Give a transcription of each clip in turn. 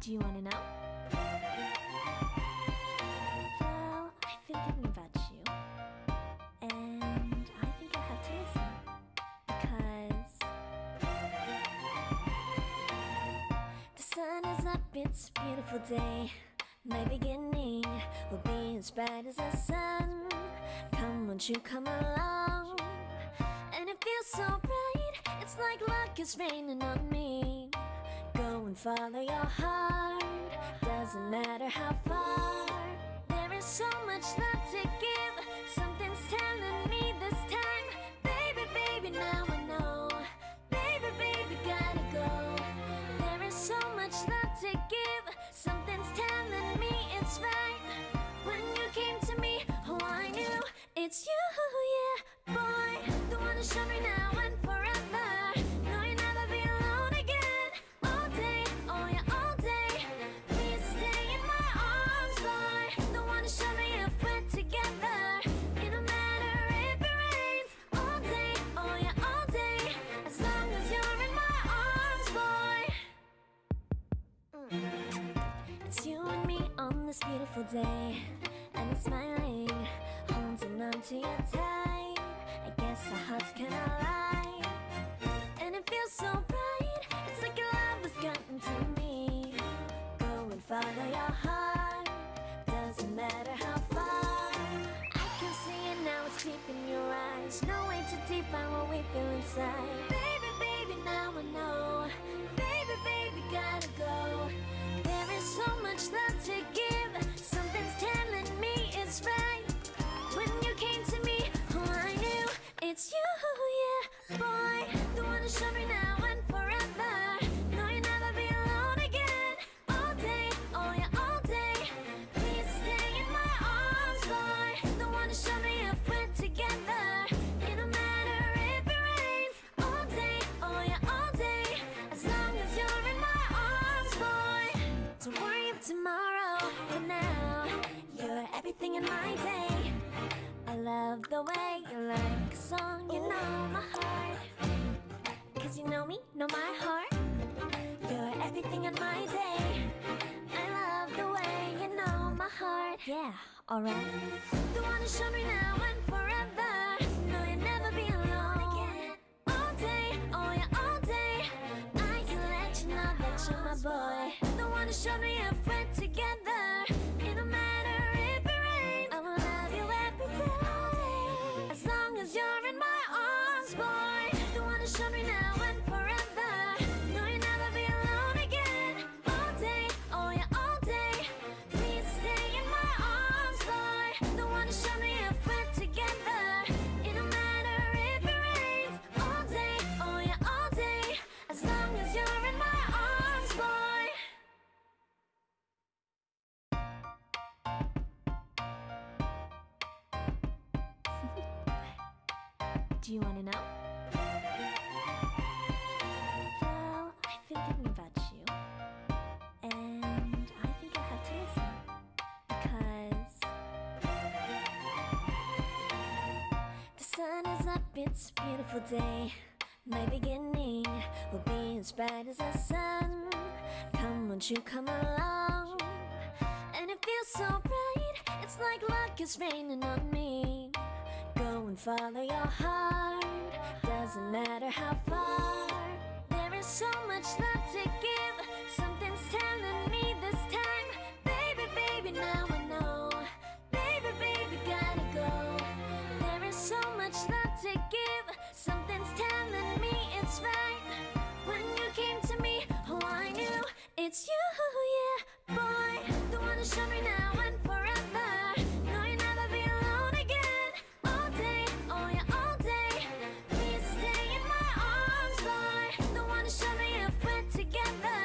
Do you want to know? Well, I've been thinking about you, and I think I have to listen, because the sun is up, it's a beautiful day. My beginning will be as bright as the sun. Come, won't you come along? And it feels so bright, it's like luck is raining on me. Go and follow your heart, doesn't matter how far. There is so much love to give, something's telling me this time. Baby, baby, now I know. Baby, baby, gotta go. There is so much love to give, something's telling me it's right. When you came to me, oh I knew it's you, yeah, boy. The one to show me now and forever. No, you'll never be alone again. All day, oh yeah, all day. Please stay in my arms, boy. The one to show me if we're together. It don't matter if it rains. All day, oh yeah, all day. As long as you're in my arms, boy. It's you and me on this beautiful day, and it's smiling, holding on to you tight. I guess our hearts can align, and it feels so bright. It's like love has gotten to me. Go and follow your heart, doesn't matter how far. I can see it now, it's deep in your eyes. No way to define what we feel inside. Baby, baby, now I know. Baby, baby, gotta go. There is so much love to give, something's telling me it's right. When you came to me, oh I knew it's you, yeah, boy. The one to show me now and forever. No, you'll never be alone again. All day, oh yeah, all day. Please stay in my arms, boy. The one to show me if we're together. It don't matter if it rains. All day, oh yeah, all day. As long as you're in my arms, boy. Don't worry of tomorrow, for now you're everything in my day. I love the way you like a song, you know my heart. Cause you know me, know my heart. You're everything in my day. I love the way you know my heart. Yeah, alright. The one to show me now and forever. No, you'll never be alone again. All day, oh yeah, all day. I can let you know that you're my boy. The one to show me if we're together. It don't matter if it rains. I will love you every day. As long as you're in my arms, boy. The one to show me now and forever. No, you'll never be alone again. All day, oh yeah, all day. Please stay in my arms, boy. The one to show me if we're together. It don't matter if it rains. All day, oh yeah, all day. As long as you're in my arms, boy. Do you want to know? Well, I've been thinking about you, and I think I have to listen, because the sun is up, it's a beautiful day. My beginning will be as bright as the sun. Come, won't you come along? And it feels so bright, it's like luck is raining on me. Go and follow your heart, doesn't matter how far. There is so much love to give, something's telling me this time. Baby, baby, now I know. Baby, baby, gotta go. There is so much love to give, something's telling me it's right. When you came to me, oh I knew it's you, yeah, boy. The one to show me now and forever. No, you'll never be alone again. All day, oh yeah, all day. Please stay in my arms, boy. The one to show me if we're together.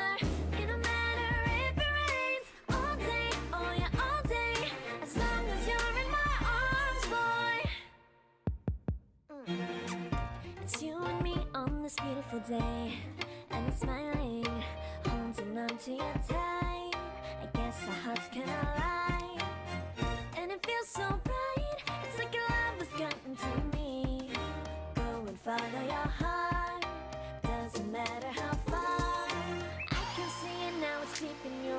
It don't matter if it rains. All day, oh yeah, all day. As long as you're in my arms, boy. It's you and me on this beautiful day, and it's smiling, holding on to you tight. I guess our hearts can align, and it feels so bright. It's like love has gotten to me. Go and follow your heart, doesn't matter how far. I can see it now, it's deep in your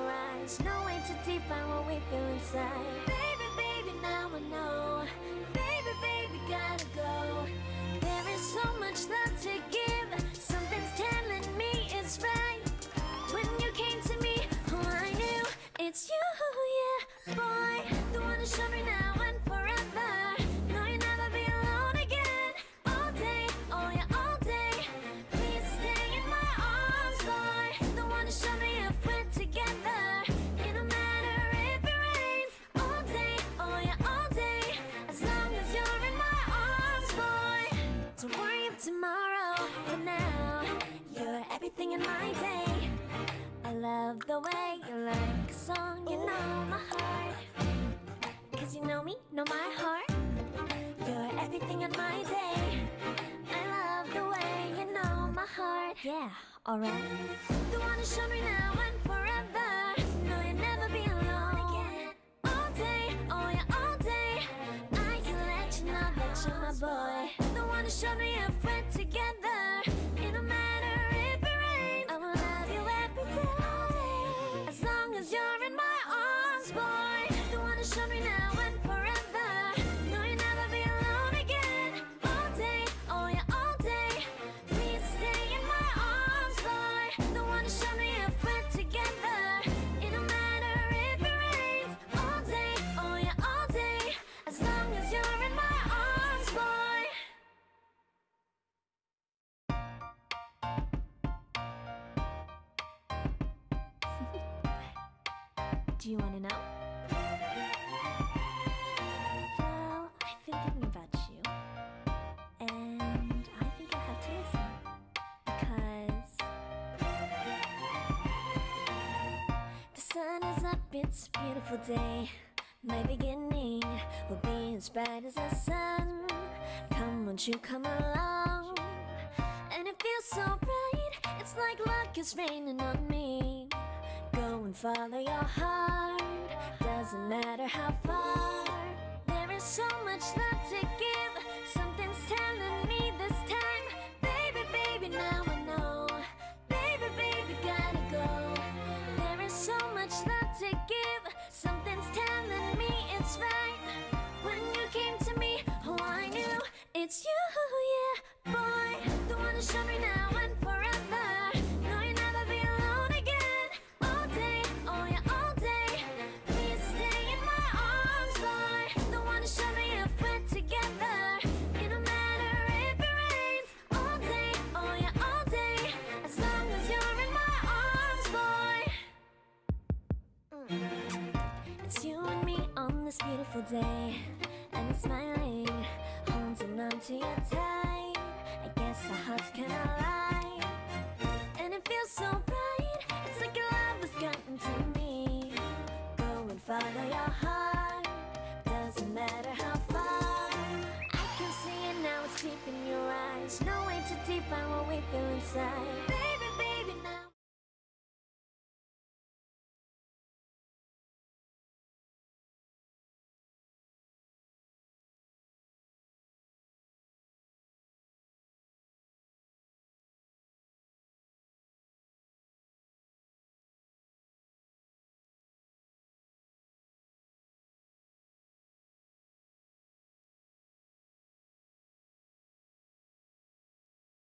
eyes, no way to define what we feel inside. Baby, baby, now I know. Baby, baby, gotta go. There is so much love to give. Something's telling me it's right. When you came to me, oh, I knew it's you, yeah, boy. The one to show me now and forever. No, you'll never be alone again. All day, oh yeah, all day. Please stay in my arms, boy. The one to show me if we're together. It don't matter if it rains. All day, oh yeah, all day. As long as you're in my arms, boy. Don't worry of tomorrow. For now, you're everything in my day. I love the way you like a song, you know my heart. Cause you know me, know my heart. You're everything in my day. I love the way you know my heart. Yeah, alright. The one to show me now and forever. No, you'll never be alone again. All day, oh yeah, all day. I can let you know that you're my boy. The one to show me if we're together. It don't matter if it rains. I will love you every day. As long as you're in my arms, boy. The one to show me now and forever. No, you'll never be alone again. All day, oh yeah, all day. Please stay in my arms, boy. The one to show me if we're together. It don't matter if it rains. All day, oh yeah, all day. As long as you're in my arms, boy. Do you want to know? Well, I've been thinking about you, and I think I have to listen, because the sun is up, it's a beautiful day. My beginning will be as bright as the sun. Come, won't you come along? And it feels so bright, it's like luck is raining on me. Go and follow your heart, doesn't matter how far. There is so much love to give. Something's telling me this time. Baby, baby, now I know. Baby, baby, gotta go. There is so much love to give. Something's telling me it's right. When you came to me, oh, I knew it's you, yeah, boy. The one to show me now and forever. No, you'll never be alone again. All day, oh yeah, all day. Please stay in my arms, boy. The one to show me if we're together. It don't matter if it rains. All day, oh yeah, all day. As long as you're in my arms, boy. It's you and me on this beautiful day, and it's smiling, holding on to you tight. I guess our hearts cannot lie, and it feels so bright. It's like your love has gotten to me. Go and follow your heart, doesn't matter how far. I can see it now, it's deep in your eyes. No way to define what we feel inside. Baby,